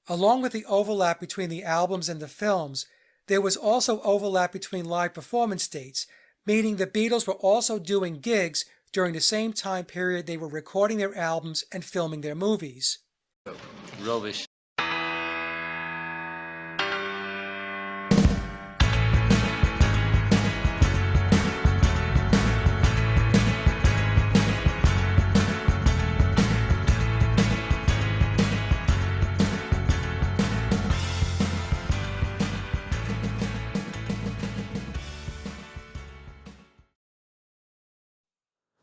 Along with the overlap between the albums and the films, there was also overlap between live performance dates, meaning the Beatles were also doing gigs during the same time period they were recording their albums and filming their movies. Rubbish.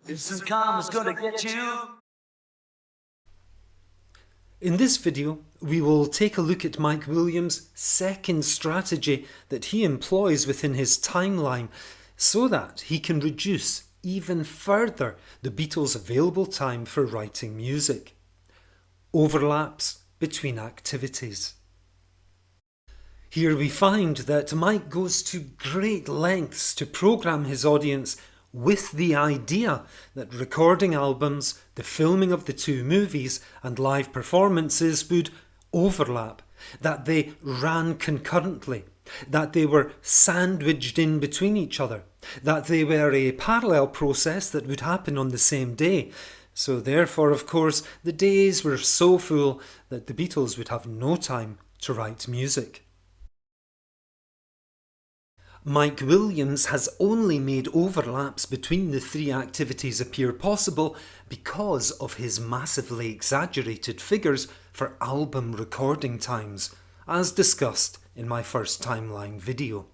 Instant karma's gonna get you. In this video, we will take a look at Mike Williams' second strategy that he employs within his timeline so that he can reduce even further the Beatles' available time for writing music. Overlaps between activities. Here we find that Mike goes to great lengths to program his audience with the idea that recording albums, the filming of the two movies and live performances would overlap, that they ran concurrently, that they were sandwiched in between each other, that they were a parallel process that would happen on the same day. So therefore, of course, the days were so full that the Beatles would have no time to write music. Mike Williams has only made overlaps between the three activities appear possible because of his massively exaggerated figures for album recording times, as discussed in my first timeline video.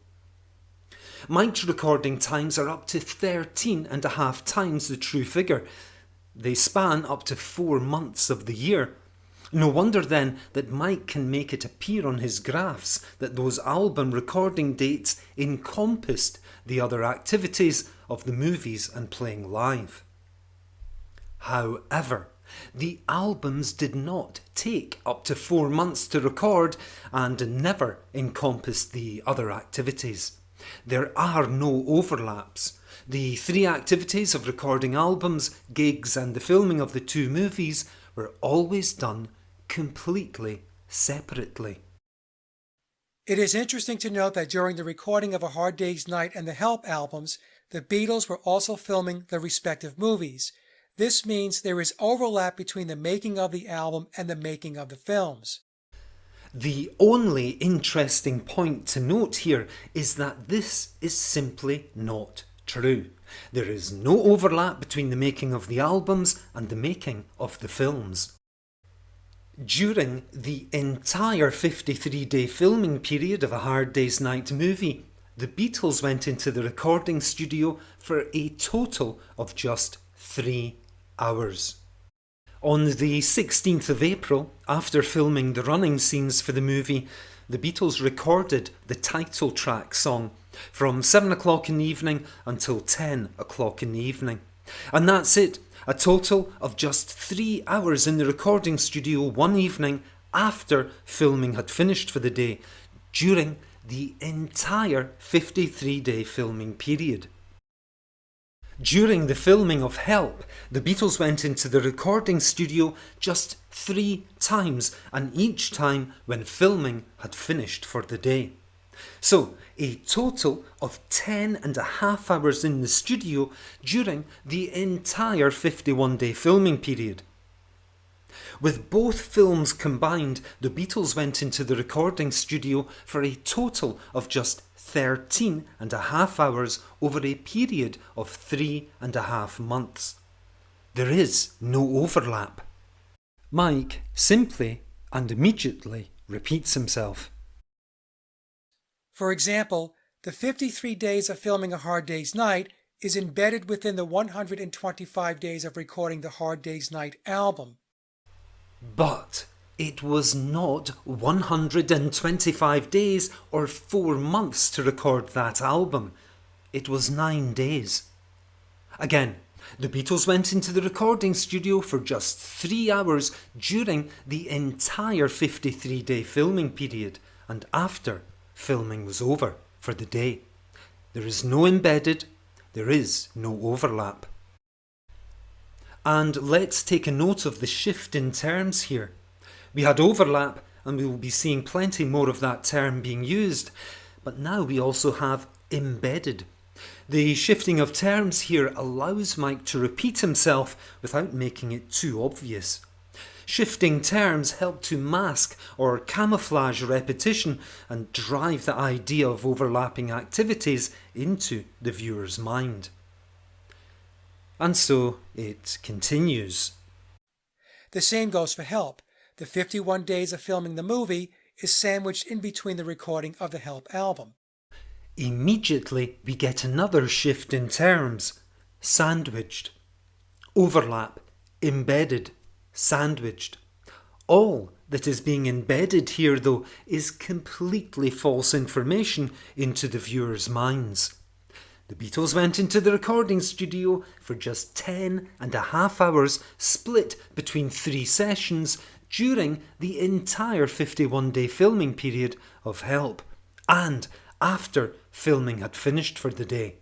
Mike's recording times are up to 13.5 times the true figure. They span up to 4 months of the year. No wonder then that Mike can make it appear on his graphs that those album recording dates encompassed the other activities of the movies and playing live. However, the albums did not take up to 4 months to record and never encompassed the other activities. There are no overlaps. The three activities of recording albums, gigs and the filming of the two movies were always done completely separately. It is interesting to note that during the recording of A Hard Day's Night and the Help albums, the Beatles were also filming the respective movies. This means there is overlap between the making of the album and the making of the films. The only interesting point to note here is that this is simply not true. There is no overlap between the making of the albums and the making of the films. During the entire 53-day filming period of A Hard Day's Night movie, the Beatles went into the recording studio for a total of just 3 hours. On the 16th of April, after filming the running scenes for the movie, the Beatles recorded the title track song from 7 o'clock in the evening until 10 o'clock in the evening. And that's it. A total of just 3 hours in the recording studio one evening after filming had finished for the day, during the entire 53-day filming period. During the filming of Help, the Beatles went into the recording studio just 3 times, and each time when filming had finished for the day. So, a total of 10.5 hours in the studio during the entire 51-day filming period. With both films combined, the Beatles went into the recording studio for a total of just 13.5 hours over a period of 3.5 months. There is no overlap. Mike simply and immediately repeats himself. For example, the 53 days of filming A Hard Day's Night is embedded within the 125 days of recording the Hard Day's Night album. But it was not 125 days or 4 months to record that album. It was 9 days. Again, the Beatles went into the recording studio for just 3 hours during the entire 53-day filming period, and after filming was over for the day. There is no embedded, there is no overlap. And let's take a note of the shift in terms here. We had overlap and we will be seeing plenty more of that term being used. But now we also have embedded. The shifting of terms here allows Mike to repeat himself without making it too obvious. Shifting terms help to mask or camouflage repetition and drive the idea of overlapping activities into the viewer's mind. And so it continues. The same goes for Help. The 51 days of filming the movie is sandwiched in between the recording of the Help album. Immediately we get another shift in terms. Sandwiched. Overlap. Embedded. Sandwiched. All that is being embedded here, though, is completely false information into the viewer's minds. The Beatles went into the recording studio for just 10.5 hours, split between 3 sessions during the entire 51-day filming period of Help, and after filming had finished for the day.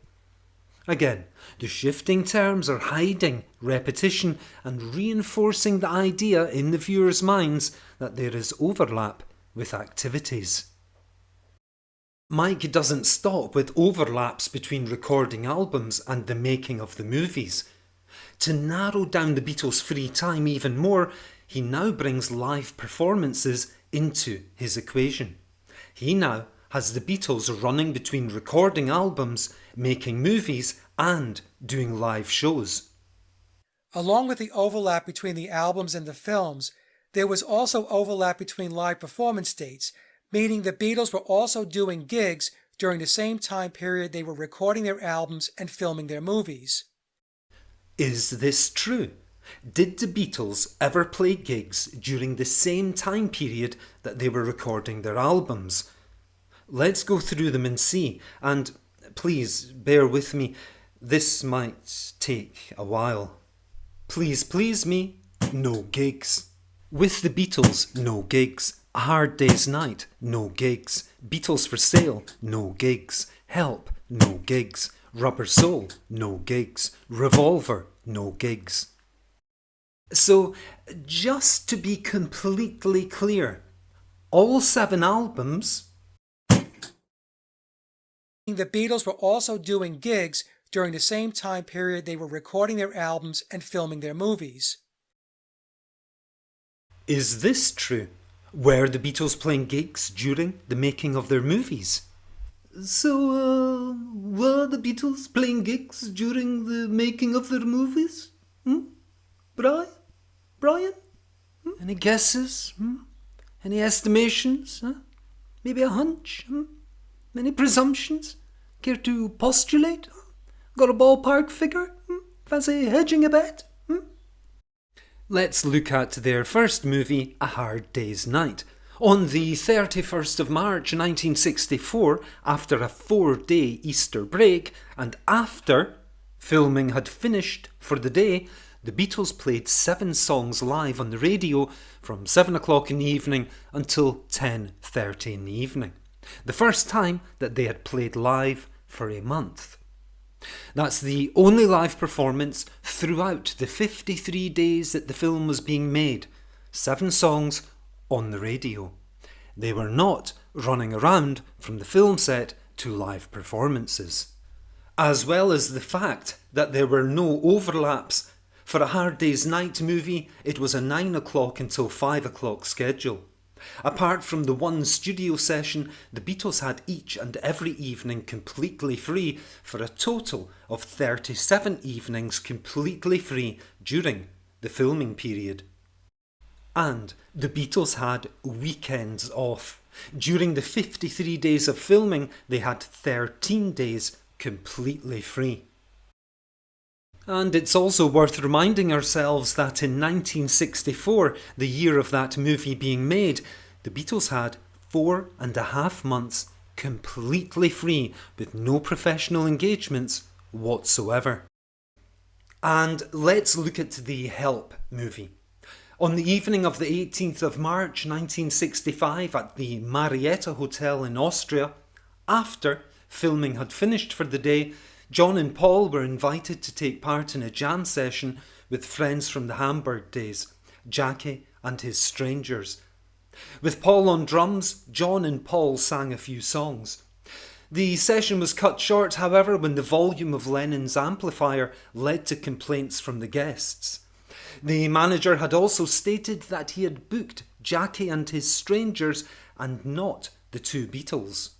Again, the shifting terms are hiding repetition and reinforcing the idea in the viewer's minds that there is overlap with activities. Mike doesn't stop with overlaps between recording albums and the making of the movies. To narrow down the Beatles' free time even more, he now brings live performances into his equation. He now has the Beatles running between recording albums, making movies, and doing live shows. Along with the overlap between the albums and the films, there was also overlap between live performance dates, meaning the Beatles were also doing gigs during the same time period they were recording their albums and filming their movies. Is this true? Did the Beatles ever play gigs during the same time period that they were recording their albums? Let's go through them and see, and please bear with me, this might take a while. Please me, no gigs. With the Beatles, no gigs. A Hard Day's Night, no gigs. Beatles for Sale, no gigs. Help, no gigs. Rubber Soul, no gigs. Revolver, no gigs. So, just to be completely clear, all 7 albums... The Beatles were also doing gigs during the same time period they were recording their albums and filming their movies. Is this true? Were the Beatles playing gigs during the making of their movies? So, were the Beatles playing gigs during the making of their movies? Brian? Any guesses? Any estimations? Maybe a hunch? Any presumptions? Care to postulate? Got a ballpark figure? Fancy hedging a bet? Let's look at their first movie, A Hard Day's Night. On the 31st of March 1964, after a 4-day Easter break, and after filming had finished for the day, the Beatles played 7 songs live on the radio from 7 o'clock in the evening until 10:30 in the evening. The first time that they had played live for a month. That's the only live performance throughout the 53 days that the film was being made. 7 songs on the radio. They were not running around from the film set to live performances. As well as the fact that there were no overlaps. For A Hard Day's Night movie, it was a 9 o'clock until 5 o'clock schedule. Apart from the one studio session, the Beatles had each and every evening completely free for a total of 37 evenings completely free during the filming period. And the Beatles had weekends off. During the 53 days of filming, they had 13 days completely free. And it's also worth reminding ourselves that in 1964, the year of that movie being made, the Beatles had 4.5 months completely free with no professional engagements whatsoever. And let's look at the Help movie. On the evening of the 18th of March 1965 at the Marietta Hotel in Austria, after filming had finished for the day, John and Paul were invited to take part in a jam session with friends from the Hamburg days, Jackie and his strangers. With Paul on drums, John and Paul sang a few songs. The session was cut short, however, when the volume of Lennon's amplifier led to complaints from the guests. The manager had also stated that he had booked Jackie and his strangers and not the two Beatles.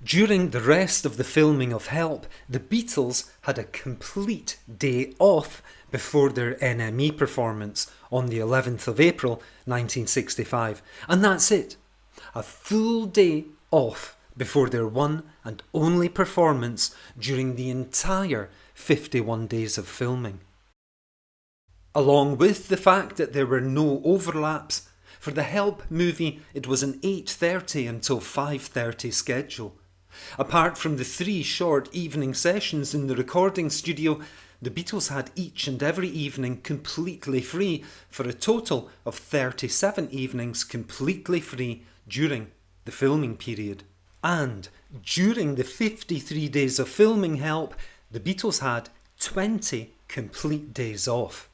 During the rest of the filming of Help, the Beatles had a complete day off before their NME performance on the 11th of April 1965. And that's it. A full day off before their one and only performance during the entire 51 days of filming. Along with the fact that there were no overlaps, for the Help movie it was an 8:30 until 5:30 schedule. Apart from the 3 short evening sessions in the recording studio, the Beatles had each and every evening completely free for a total of 37 evenings completely free during the filming period. And during the 53 days of filming Help, the Beatles had 20 complete days off.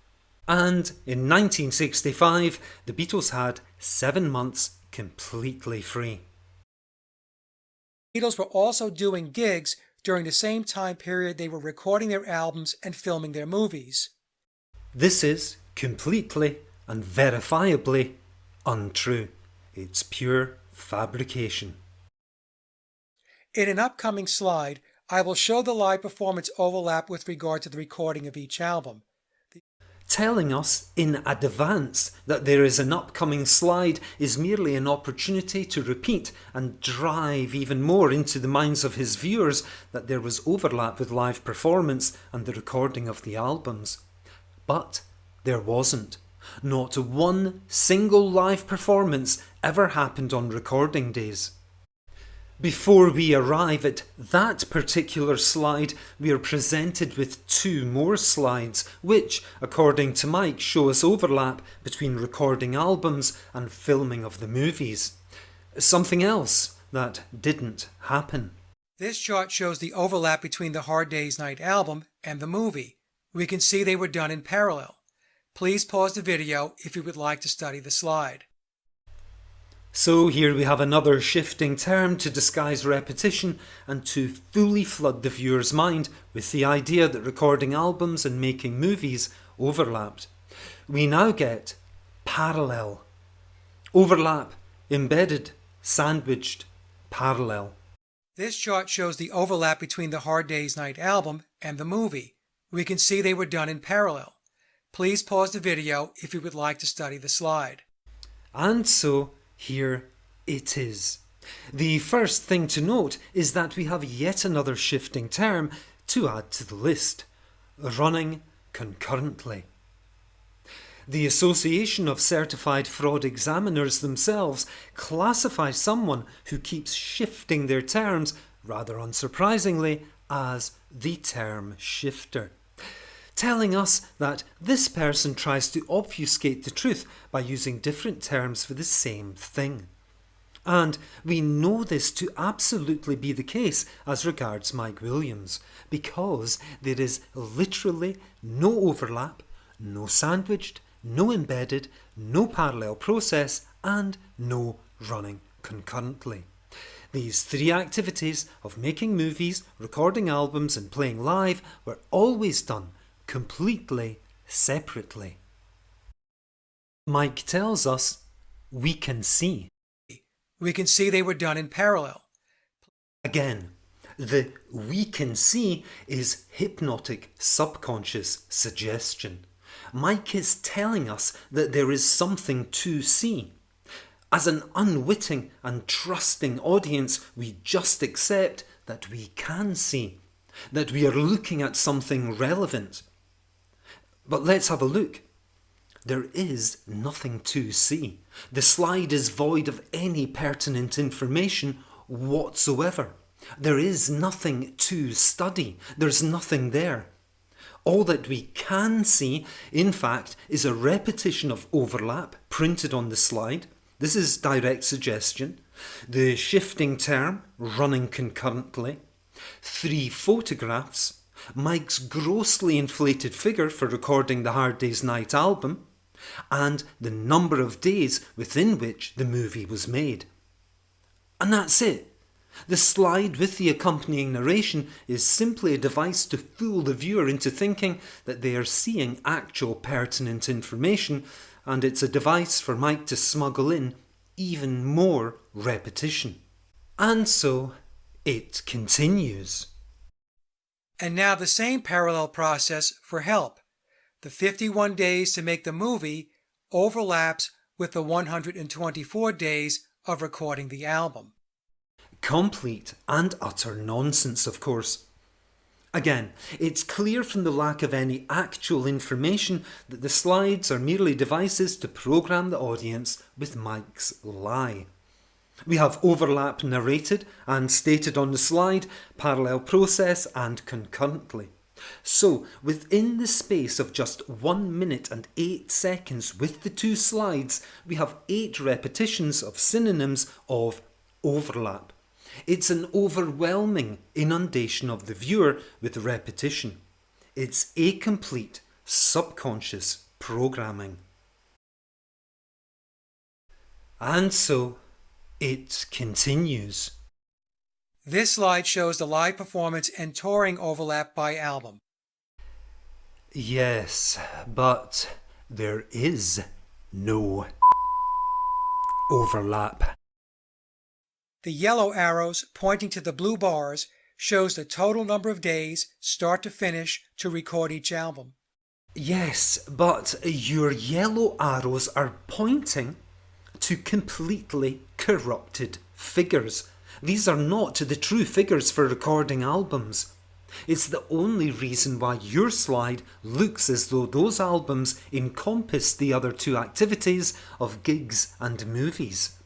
And in 1965, the Beatles had 7 months completely free. The Beatles were also doing gigs during the same time period they were recording their albums and filming their movies. This is completely and verifiably untrue. It's pure fabrication. In an upcoming slide, I will show the live performance overlap with regard to the recording of each album. Telling us in advance that there is an upcoming slide is merely an opportunity to repeat and drive even more into the minds of his viewers that there was overlap with live performance and the recording of the albums. But there wasn't. Not one single live performance ever happened on recording days. Before we arrive at that particular slide, we are presented with 2 more slides, which, according to Mike, show us overlap between recording albums and filming of the movies. Something else that didn't happen. This chart shows the overlap between the Hard Day's Night album and the movie. We can see they were done in parallel. Please pause the video if you would like to study the slide. So here we have another shifting term to disguise repetition and to fully flood the viewer's mind with the idea that recording albums and making movies overlapped. We now get parallel. Overlap, embedded, sandwiched, parallel. This chart shows the overlap between the Hard Day's Night album and the movie. We can see they were done in parallel. Please pause the video if you would like to study the slide. And so here it is. The first thing to note is that we have yet another shifting term to add to the list: running concurrently. The Association of Certified Fraud Examiners themselves classify someone who keeps shifting their terms, rather unsurprisingly, as the term shifter, telling us that this person tries to obfuscate the truth by using different terms for the same thing. And we know this to absolutely be the case as regards Mike Williams, because there is literally no overlap, no sandwiched, no embedded, no parallel process, and no running concurrently. These 3 activities of making movies, recording albums, and playing live were always done completely separately. Mike tells us we can see. We can see they were done in parallel. Again, the we can see is hypnotic subconscious suggestion. Mike is telling us that there is something to see. As an unwitting and trusting audience, we just accept that we can see, that we are looking at something relevant. But let's have a look. There is nothing to see. The slide is void of any pertinent information whatsoever. There is nothing to study. There's nothing there. All that we can see, in fact, is a repetition of overlap printed on the slide. This is direct suggestion. The shifting term, running concurrently. 3 photographs. Mike's grossly inflated figure for recording the Hard Day's Night album. and the number of days within which the movie was made. And that's it. The slide with the accompanying narration is simply a device to fool the viewer into thinking that they are seeing actual pertinent information, and it's a device for Mike to smuggle in even more repetition. And so it continues. And now the same parallel process for Help. The 51 days to make the movie overlaps with the 124 days of recording the album. Complete and utter nonsense, of course. Again, it's clear from the lack of any actual information that the slides are merely devices to program the audience with Mike's lie. We have overlap narrated and stated on the slide, parallel process and concurrently. So, within the space of just 1 minute and 8 seconds with the two slides, we have 8 repetitions of synonyms of overlap. It's an overwhelming inundation of the viewer with repetition. It's a complete subconscious programming. And so it continues. This slide shows the live performance and touring overlap by album. Yes, but there is no overlap. The yellow arrows pointing to the blue bars shows the total number of days, start to finish, to record each album. Yes, but your yellow arrows are pointing to completely corrupted figures. These are not the true figures for recording albums. It's the only reason why your slide looks as though those albums encompass the other two activities of gigs and movies.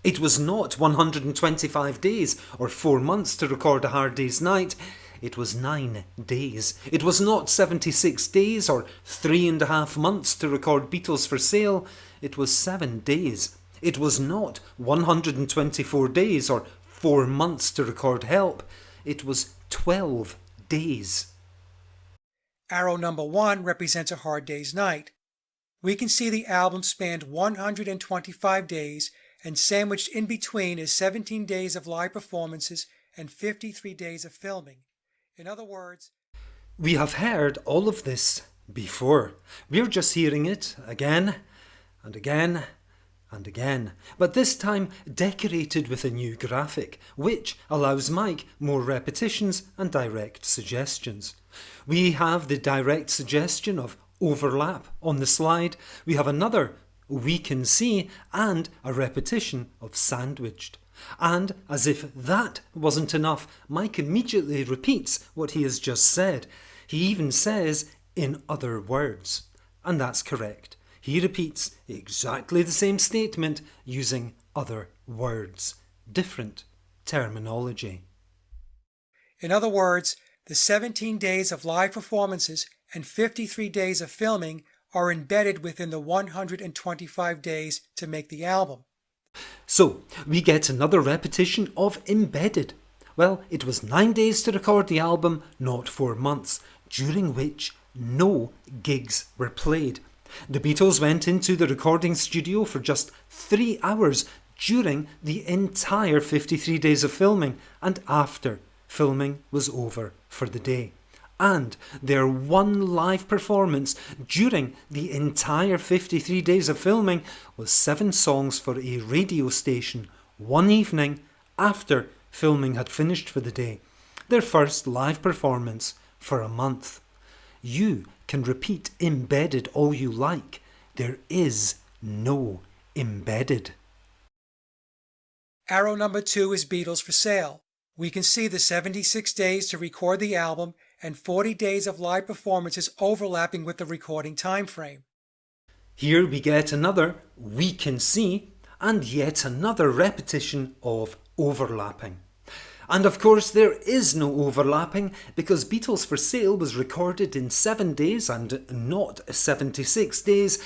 It was not 125 days or 4 months to record A Hard Day's Night. It was 9 days. It was not 76 days or 3.5 months to record Beatles for Sale. It was 7 days. It was not 124 days or 4 months to record Help. It was 12 days. Arrow number 1 represents A Hard Day's Night. We can see the album spanned 125 days, and sandwiched in between is 17 days of live performances and 53 days of filming. In other words, we have heard all of this before. We're just hearing it again and again and again, but this time decorated with a new graphic, which allows Mike more repetitions and direct suggestions. We have the direct suggestion of overlap on the slide. We have another we can see, and a repetition of sandwiched. And as if that wasn't enough, Mike immediately repeats what he has just said. He even says, in other words. And that's correct. He repeats exactly the same statement using other words. Different terminology. In other words, the 17 days of live performances and 53 days of filming are embedded within the 125 days to make the album. So, we get another repetition of embedded. Well, it was 9 days to record the album, not 4 months, during which no gigs were played. The Beatles went into the recording studio for just 3 hours during the entire 53 days of filming and after filming was over for the day. And their one live performance during the entire 53 days of filming was 7 songs for a radio station one evening after filming had finished for the day. Their first live performance for a month. You can repeat embedded all you like. There is no embedded. Arrow number 2 is Beatles for Sale. We can see the 76 days to record the album and 40 days of live performances overlapping with the recording time frame. Here we get another we can see and yet another repetition of overlapping. And of course there is no overlapping because Beatles for Sale was recorded in 7 days and not 76 days,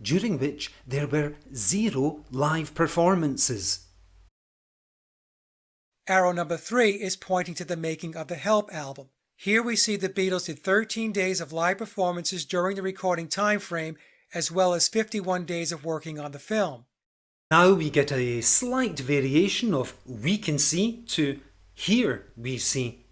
during which there were 0 live performances. Arrow number 3 is pointing to the making of the Help album. Here we see the Beatles did 13 days of live performances during the recording time frame as well as 51 days of working on the film. Now we get a slight variation of "we can see" to "here we see."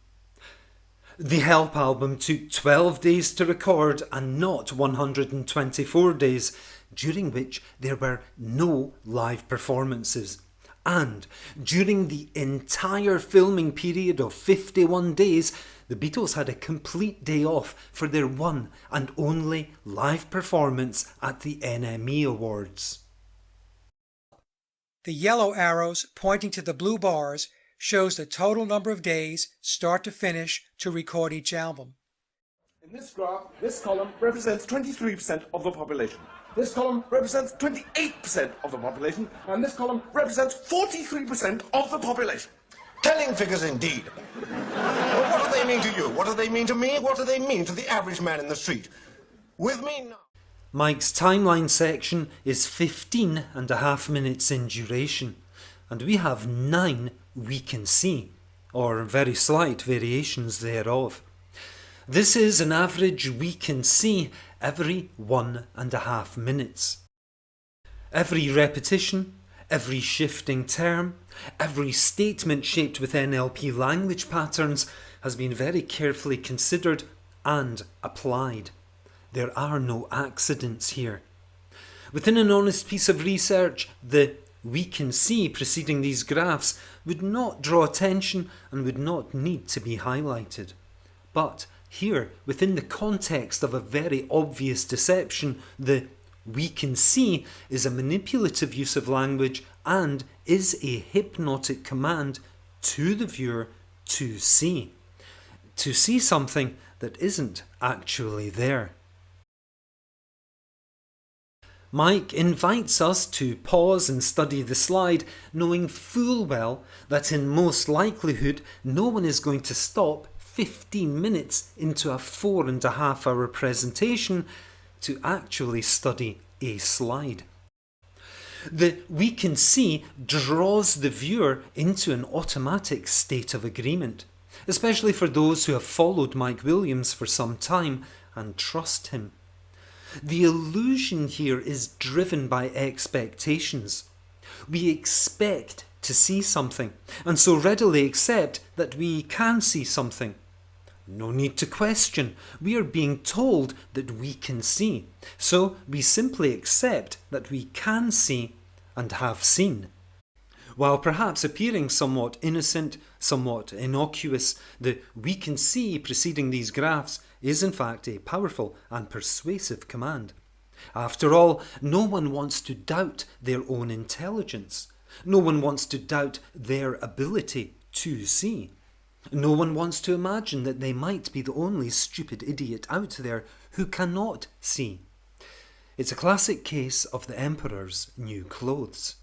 The Help album took 12 days to record and not 124 days, during which there were no live performances. And during the entire filming period of 51 days, the Beatles had a complete day off for their one and only live performance at the NME Awards. The yellow arrows pointing to the blue bars shows the total number of days, start to finish, to record each album. In this graph, this column represents 23% of the population. This column represents 28% of the population, and this column represents 43% of the population. Telling figures indeed. Well, what do they mean to you? What do they mean to me? What do they mean to the average man in the street? With me now. Mike's timeline section is 15.5 minutes in duration, and we have 9 we can see, or very slight variations thereof. This is an average we can see every 1.5 minutes. Every repetition, every shifting term, every statement shaped with NLP language patterns has been very carefully considered and applied. There are no accidents here. Within an honest piece of research, the "we can see" preceding these graphs would not draw attention and would not need to be highlighted. But here, within the context of a very obvious deception, the "we can see" is a manipulative use of language and is a hypnotic command to the viewer to see something that isn't actually there. Mike invites us to pause and study the slide, knowing full well that in most likelihood no one is going to stop 15 minutes into a 4.5 hour presentation to actually study a slide. The "we can see" draws the viewer into an automatic state of agreement, especially for those who have followed Mike Williams for some time and trust him. The illusion here is driven by expectations. We expect to see something, and so readily accept that we can see something. No need to question. We are being told that we can see, so we simply accept that we can see and have seen. While perhaps appearing somewhat innocent, somewhat innocuous, the "we can see" preceding these graphs is in fact a powerful and persuasive command. After all, no one wants to doubt their own intelligence. No one wants to doubt their ability to see. No one wants to imagine that they might be the only stupid idiot out there who cannot see. It's a classic case of the emperor's new clothes.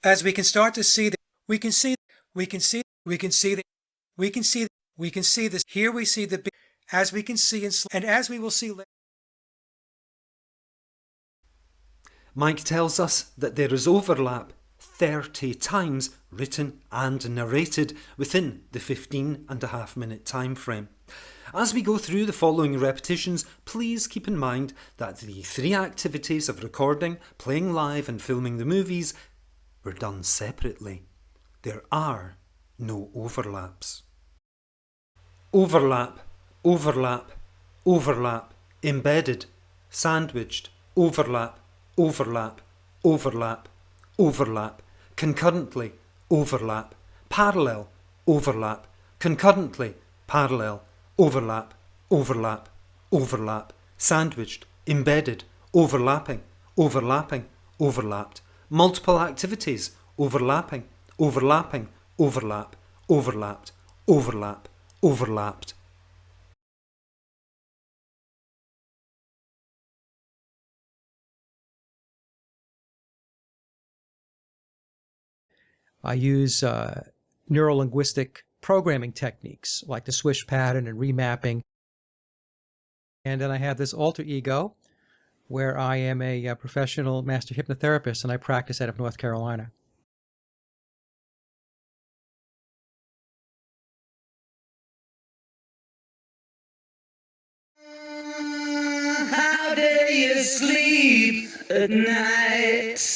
As we can start to see that we can see this. Here we see the, as we can see, and as we will see later. Mike tells us that there is overlap 30 times written and narrated within the 15.5 minute time frame. As we go through the following repetitions, please keep in mind that the 3 activities of recording, playing live and filming the movies were done separately. There are no overlaps. Overlap, overlap, overlap, embedded, sandwiched, overlap, overlap, overlap, overlap, concurrently, overlap, parallel, overlap, concurrently, parallel, overlap, overlap, overlap, sandwiched, embedded, overlapping, overlapping, overlapped, multiple activities, overlapping, overlapping, overlap, overlapped, overlap, overlapped. I use neurolinguistic programming techniques like the swish pattern and remapping. And then I have this alter ego where I am a professional master hypnotherapist and I practice out of North Carolina. you sleep at night.